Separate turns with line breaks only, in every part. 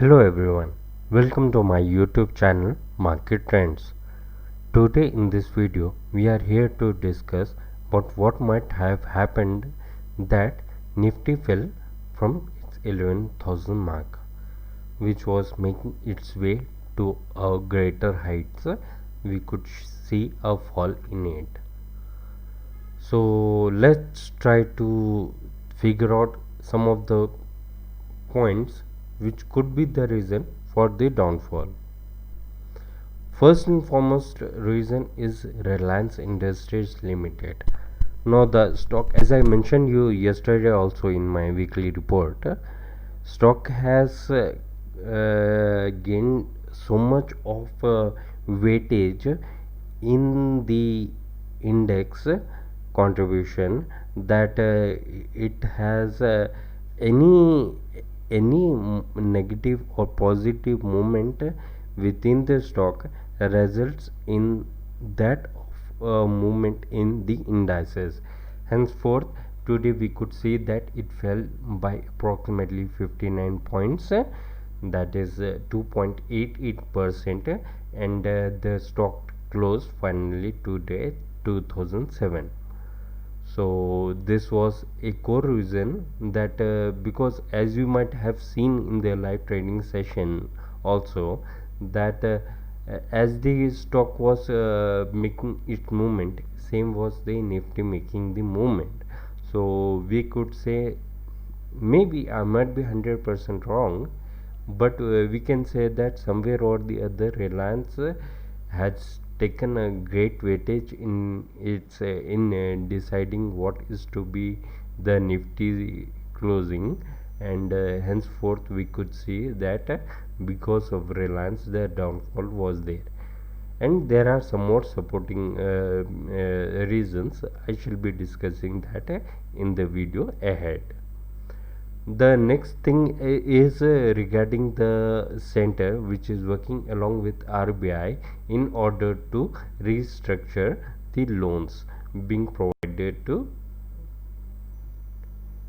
Hello everyone, welcome to my YouTube channel Market Trends. Today in this video we are here to discuss about what might have happened that Nifty fell from its 11,000 mark, which was making its way to a greater heights. We could see a fall in it. So let's try to figure out some of the points which could be the reason for the downfall. First and foremost reason is Reliance Industries Limited. Now the stock, as I mentioned you yesterday also in my weekly report, stock has gained so much of weightage in the index contribution that it has any negative or positive movement within the stock results in that movement in the indices. Henceforth, today we could see that it fell by approximately 59 points, that is 2.88%, and the stock closed finally today 2007. So this was a core reason that because as you might have seen in the live trading session also that as the stock was making its movement, same was the Nifty making the movement. So we could say, maybe I might be 100% wrong, but we can say that somewhere or the other Reliance has taken a great weightage in its in deciding what is to be the Nifty closing, and henceforth we could see that because of Reliance the downfall was there. And there are some more supporting reasons. I shall be discussing that in the video ahead. The next thing is regarding the center, which is working along with RBI in order to restructure the loans being provided to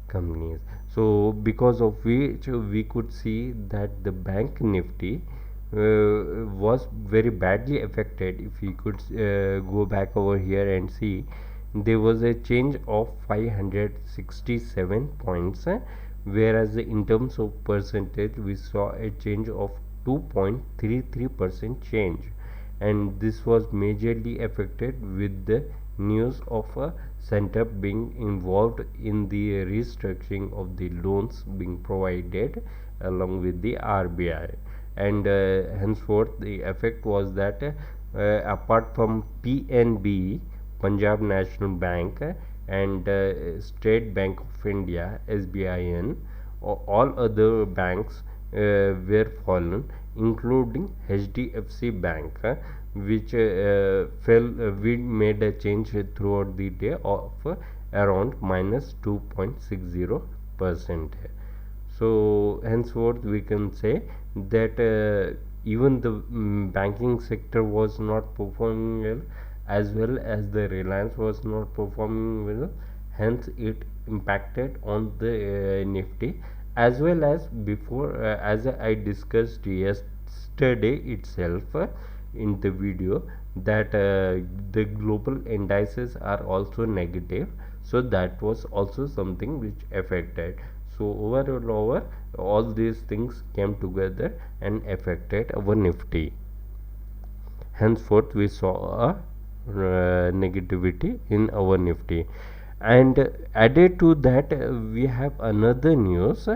companies. So because of which we could see that the bank Nifty was very badly affected. If you could go back over here and see, there was a change of 567 points, whereas in terms of percentage we saw a change of 2.33% change, and this was majorly affected with the news of a center being involved in the restructuring of the loans being provided along with the RBI. And henceforth the effect was that apart from PNB, Punjab National Bank, and State Bank of India (SBIN), all other banks were fallen, including HDFC Bank, which fell. We made a change throughout the day of around minus 2.60%. So henceforth we can say that even the banking sector was not performing well, as well as the Reliance was not performing well. Hence it impacted on the Nifty, as well as before, as I discussed yesterday itself in the video, that the global indices are also negative, so that was also something which affected. So over all these things came together and affected our Nifty. Henceforth we saw a negativity in our Nifty, and added to that we have another news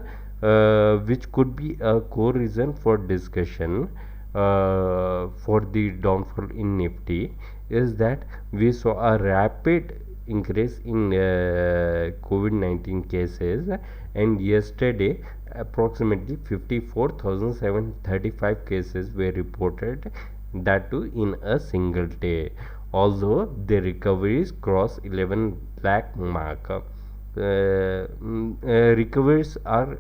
which could be a core reason for discussion for the downfall in Nifty, is that we saw a rapid increase in COVID-19 cases, and yesterday approximately 54,735 cases were reported, that too in a single day, although the recoveries cross 11 lakh mark. Recoveries are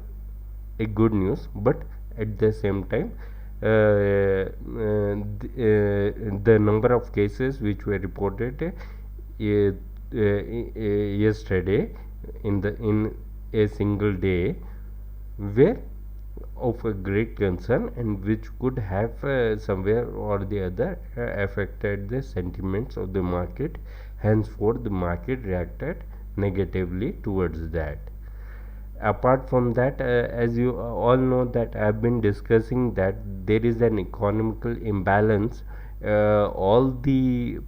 a good news, but at the same time the number of cases which were reported yesterday in a single day were of a great concern, and which could have somewhere or the other affected the sentiments of the market. Henceforth the market reacted negatively towards that. Apart from that, as you all know that I have been discussing that there is an economical imbalance. All the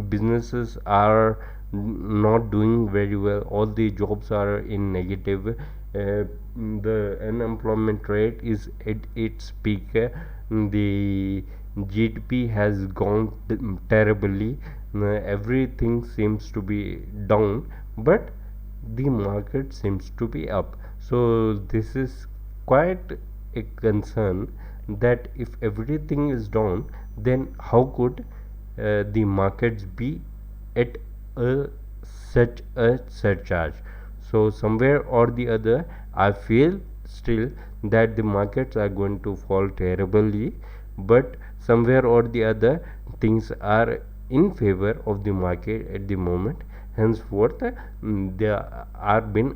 businesses are not doing very well, all the jobs are in negative. The unemployment rate is at its peak. The GDP has gone terribly. Everything seems to be down, but the market seems to be up. So this is quite a concern, that if everything is down, then how could the markets be at a such a surcharge? So somewhere or the other, I feel still that the markets are going to fall terribly, but somewhere or the other things are in favor of the market at the moment. Henceforth, they are been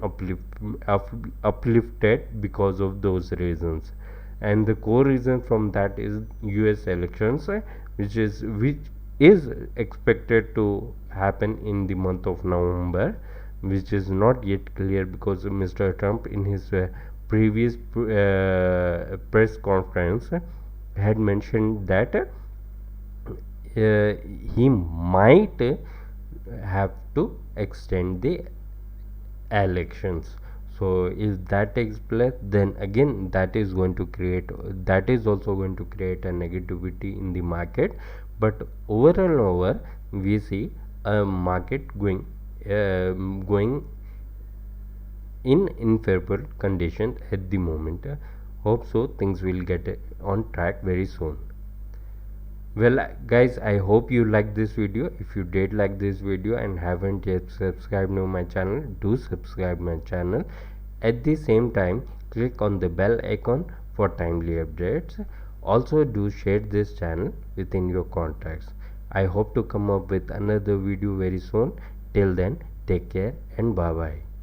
uplifted because of those reasons. And the core reason from that is US elections, which is expected to happen in the month of November, which is not yet clear, because Mr. Trump in his previous press conference had mentioned that he might have to extend the elections. So if that takes place, then again that is also going to create a negativity in the market. But overall and over, we see a market going in favorable condition at the moment. Hope so things will get on track very soon. Well, guys, I hope you liked this video. If you did like this video and haven't yet subscribed to my channel, do subscribe my channel. At the same time, click on the bell icon for timely updates. Also, do share this channel within your contacts. I hope to come up with another video very soon. Till then, take care and bye bye.